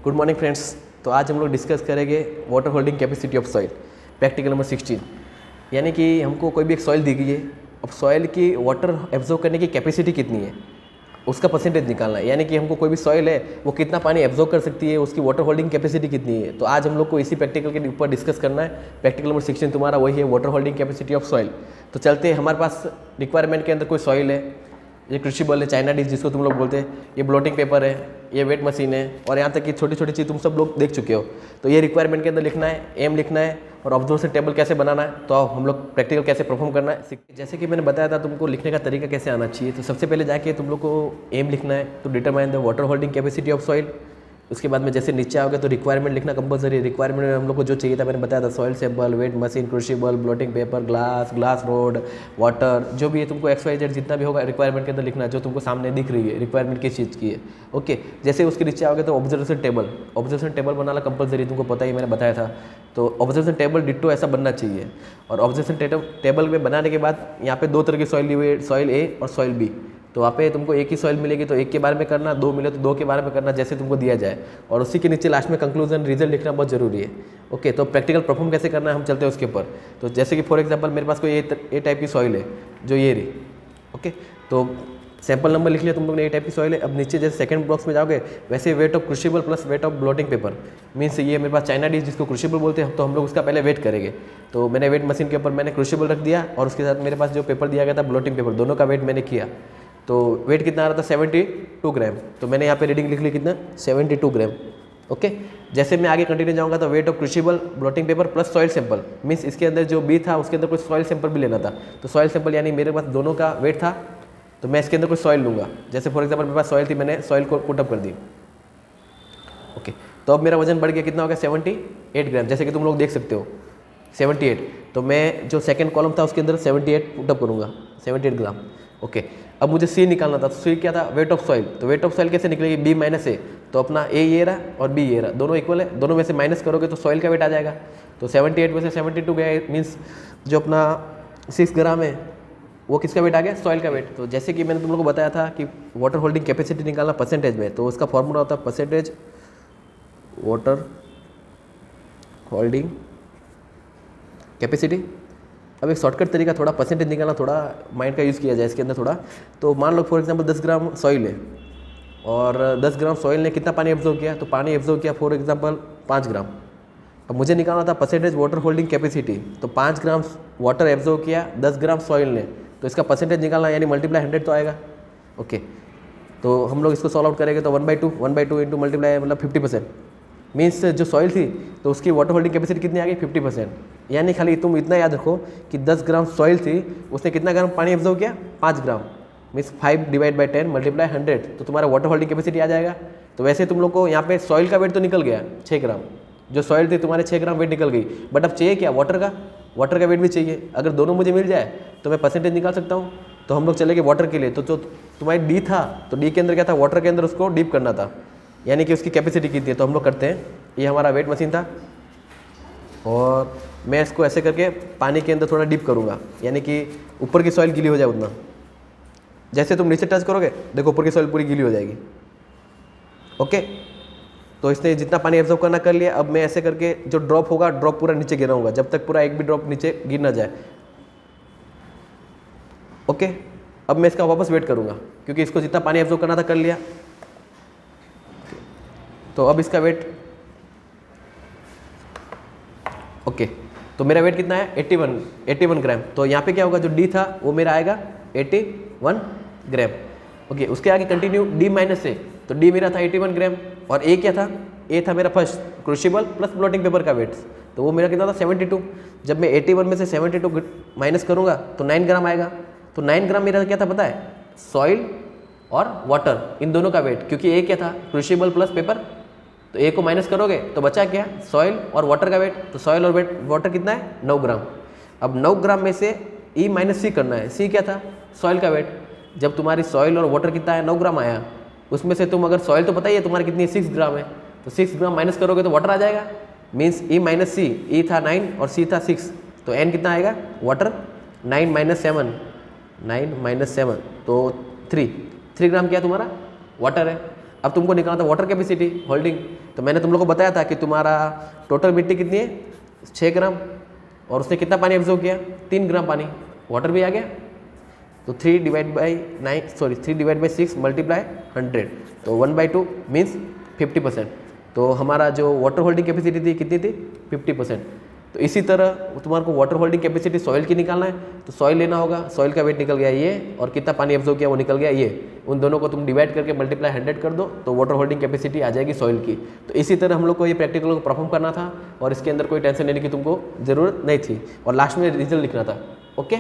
Good morning friends. तो आज हम लोग डिस्कस करेंगे water holding capacity of soil, practical number 16। यानी कि हमको कोई भी एक सॉइल दी गई है, अब सॉइल की वाटर एब्जॉर्ब करने की कैपेसिटी कितनी है उसका परसेंटेज निकालना है। यानी कि हमको कोई भी सॉइल है वो कितना पानी एब्जॉर्ब कर सकती है, उसकी वाटर होल्डिंग कैपेसिटी कितनी है। तो आज हम लोग को इसी प्रैक्टिकल के ऊपर डिस्कस करना है। प्रैक्टिकल नंबर 16 तुम्हारा वही है, water holding capacity of soil. तो चलते हैं, हमारे पास रिक्वायरमेंट के अंदर कोई सॉइल है, ये क्रूसिबल है, चाइना डिश जिसको तुम लोग बोलते हैं, ये ब्लोटिंग पेपर है, ये वेट मशीन है, और यहाँ तक कि छोटी छोटी चीज़ तुम सब लोग देख चुके हो। तो ये रिक्वायरमेंट के अंदर लिखना है, एम लिखना है, और ऑब्जर्वेशन टेबल कैसे बनाना है, तो हम लोग प्रैक्टिकल कैसे परफॉर्म करना है। जैसे कि मैंने बताया था तुमको लिखने का तरीका कैसे आना चाहिए। तो सबसे पहले जाके तुम लोग को एम लिखना है, तो determine the water holding capacity of soil. उसके बाद में जैसे नीचे आओगे तो रिक्वायरमेंट लिखना कंपलसरी। रिक्वायरमेंट में हम लोग को जो चाहिए था मैंने बताया था, soil sample, weight machine, crucible, blotting paper, glass rod, water, जो भी है तुमको XYZ जितना भी होगा रिक्वायरमेंट के अंदर लिखना है, जो तुमको सामने दिख रही है रिक्वायरमेंट किस चीज़ की है। ओके, जैसे उसके नीचे आओगे तो ऑब्जर्वेशन टेबल बनाना कंपलसरी, तुमको पता ही मैंने बताया था। तो ऑब्जर्वेशन टेबल डिट्टो ऐसा बनना चाहिए। और ऑब्जर्वेशन टेबल में बनाने के बाद यहाँ पे दो तरह की सॉइल ली हुई है, सॉइल ए और सॉइल बी। तो वहाँ पे तुमको एक ही सॉइल मिलेगी तो एक के बारे में करना, दो मिले तो दो के बारे में करना, जैसे तुमको दिया जाए। और उसी के नीचे लास्ट में कंक्लूजन रिजल्ट लिखना बहुत जरूरी है। ओके, तो प्रैक्टिकल परफॉर्म कैसे करना है हम चलते हैं उसके ऊपर। तो जैसे कि फॉर एग्जांपल मेरे पास कोई ए टाइप की सॉइल है, जो ये रही। ओके, तो सैंपल नंबर लिख लिया तुम लोग ने, ए टाइप की सॉइल है। अब नीचे जैसे सेकंड बॉक्स में जाओगे वैसे weight of crucible plus weight of blotting paper, means ये मेरे पास चाइना डिश जिसको क्रूसिबल बोलते हैं, तो हम लोग उसका पहले वेट करेंगे। तो मैंने वेट मशीन के ऊपर मैंने क्रूसिबल रख दिया, और उसके साथ मेरे पास जो पेपर दिया गया था ब्लोटिंग पेपर, दोनों का वेट मैंने किया। तो वेट कितना आ रहा था 72 ग्राम। तो मैंने यहाँ पे रीडिंग लिख ली कितना, 72 ग्राम। ओके, जैसे मैं आगे कंटिन्यू जाऊँगा तो weight of crucible, blotting paper plus soil sample, means इसके अंदर जो बी था उसके अंदर कोई सॉइल सैंपल भी लेना था। तो सॉइल सैंपल यानी मेरे पास दोनों का वेट था, तो मैं इसके अंदर कोई सॉइल लूँगा। जैसे फॉर एग्जाम्पल मेरे पास सॉइल थी, मैंने सॉइल को पुटअप कर दी। ओके, तो अब मेरा वजन बढ़ गया, कितना हो गया 78 ग्राम, जैसे कि तुम लोग देख सकते हो 78। तो मैं जो सेकंड कॉलम था उसके अंदर 78 पुटअप करूँगा, 78 ग्राम। ओके, अब मुझे सी निकालना था। तो सी क्या था, वेट ऑफ सॉइल। तो वेट ऑफ सॉइल कैसे निकलेगी, बी माइनस ए। तो अपना ए ये रहा और बी ये रहा, दोनों इक्वल है, दोनों में से माइनस करोगे तो सॉइल का वेट आ जाएगा। तो 78 में से 72 गया, मीन्स जो अपना 6 ग्राम है वो किसका वेट आ गया, सॉइल का वेट। तो जैसे कि मैंने तुम लोगों को बताया था कि वाटर होल्डिंग कैपेसिटी निकालना परसेंटेज में, तो उसका फॉर्मूला होता है परसेंटेज वाटर होल्डिंग कैपेसिटी। अब एक शॉर्टकट तरीका, थोड़ा परसेंटेज निकालना, थोड़ा माइंड का यूज़ किया जाए इसके अंदर थोड़ा। तो मान लो फॉर एग्जांपल 10 ग्राम सॉइल है, और 10 ग्राम सॉइल ने कितना पानी एब्जॉर्ब किया, तो पानी एब्जॉर्ब किया फॉर एग्जांपल 5 ग्राम। अब मुझे निकालना था परसेंटेज वाटर होल्डिंग कैपेसिटी। तो 5 ग्राम वाटर एब्जॉर्ब किया 10 ग्राम सॉइल ने, तो इसका परसेंटेज निकालना, यानी मल्टीप्लाई 100 तो आएगा। ओके, तो हम लोग इसको सॉल्व आउट करेंगे तो 1/2 इंटू मल्टीप्लाई मतलब 50%, मीन्स जो सॉइल थी तो उसकी वाटर होल्डिंग कैपेसिटी कितनी आ गई 50%। यानी खाली तुम इतना याद रखो कि 10 ग्राम सॉइल थी, उसने कितना ग्राम पानी एब्जॉर्ब किया, 5 ग्राम, मीन्स 5/10 मल्टीप्लाई 100, तो तुम्हारा वाटर होल्डिंग कैपेसिटी आ जाएगा। तो वैसे तुम लोग को यहाँ पे सॉइल का वेट तो निकल गया 6 ग्राम, जो सॉइल थी तुम्हारे 6 ग्राम वेट निकल गई। बट अब चाहिए क्या, वाटर का वेट भी चाहिए। अगर दोनों मुझे मिल जाए तो मैं परसेंटेज निकाल सकता हूँ। तो हम लोग चलेंगे वाटर के लिए। तो जो तुम्हारी डी था, तो डी के अंदर क्या था, वाटर के अंदर उसको डीप करना था, यानी कि उसकी कैपेसिटी कितनी है। तो हम लोग करते हैं, ये हमारा वेट मशीन था, और मैं इसको ऐसे करके पानी के अंदर थोड़ा डीप करूँगा, यानी कि ऊपर की सॉइल गीली हो जाए उतना। जैसे तुम नीचे टच करोगे देखो ऊपर की सॉइल पूरी गीली हो जाएगी। ओके, तो इसने जितना पानी एब्जॉर्ब करना कर लिया। अब मैं ऐसे करके जो ड्रॉप होगा, ड्रॉप पूरा नीचे गिराऊंगा, जब तक पूरा एक भी ड्रॉप नीचे गिर ना जाए। ओके, अब मैं इसका वापस वेट करूँगा, क्योंकि इसको जितना पानी एब्जॉर्ब करना था कर लिया। तो अब इसका वेट, ओके, तो मेरा वेट कितना है 81 ग्राम। तो यहाँ पे क्या होगा, जो डी था वो मेरा आएगा 81 ग्राम। ओके, उसके आगे कंटिन्यू डी माइनस ए। तो डी मेरा था 81 ग्राम, और ए क्या था, ए था मेरा first crucible plus blotting paper का वेट। तो वो मेरा कितना था 72। जब मैं 81 में से 72 माइनस करूँगा तो 9 ग्राम आएगा। तो 9 ग्राम मेरा क्या था पता है, सॉइल और वाटर इन दोनों का वेट, क्योंकि ए क्या था क्रूसिबल प्लस पेपर। तो ए को माइनस करोगे तो बचा क्या, सॉइल और वाटर का वेट। तो सॉइल और वाटर कितना है 9 ग्राम। अब 9 ग्राम में से ई माइनस सी करना है। सी क्या था, सॉइल का वेट। जब तुम्हारी सॉइल और वाटर कितना है 9 ग्राम आया, उसमें से तुम अगर सॉइल तो पता ही है तुम्हारी कितनी है 6 ग्राम है, तो 6 ग्राम माइनस करोगे तो वाटर आ जाएगा। मीन्स ई माइनस सी, ई था 9 और सी था 6, तो एन कितना आएगा, वाटर 9 - 7 तो 3 ग्राम क्या तुम्हारा वाटर है। अब तुमको निकालना था वाटर कैपेसिटी होल्डिंग। तो मैंने तुम लोग को बताया था कि तुम्हारा टोटल मिट्टी कितनी है 6 ग्राम, और उसने कितना पानी एब्जॉर्ब किया 3 ग्राम पानी, वाटर भी आ गया। तो 3 डिवाइड बाई 6 मल्टीप्लाई 100, तो 1/2 मीन्स 50%। तो हमारा जो वाटर होल्डिंग कैपेसिटी थी कितनी थी 50%। तो इसी तरह तुम्हारे को वाटर होल्डिंग कैपेसिटी सॉइल की निकालना है, तो सॉइल लेना होगा, सॉइल का वेट निकल गया ये, और कितना पानी एब्जॉर्ब किया वो निकल गया ये, उन दोनों को तुम डिवाइड करके मल्टीप्लाई 100 कर दो, तो वाटर होल्डिंग कैपेसिटी आ जाएगी सॉइल की। तो इसी तरह हम लोग को ये प्रैक्टिकल को परफॉर्म करना था, और इसके अंदर कोई टेंशन लेने की तुमको ज़रूरत नहीं थी, और लास्ट में रिजल्ट लिखना था। ओके।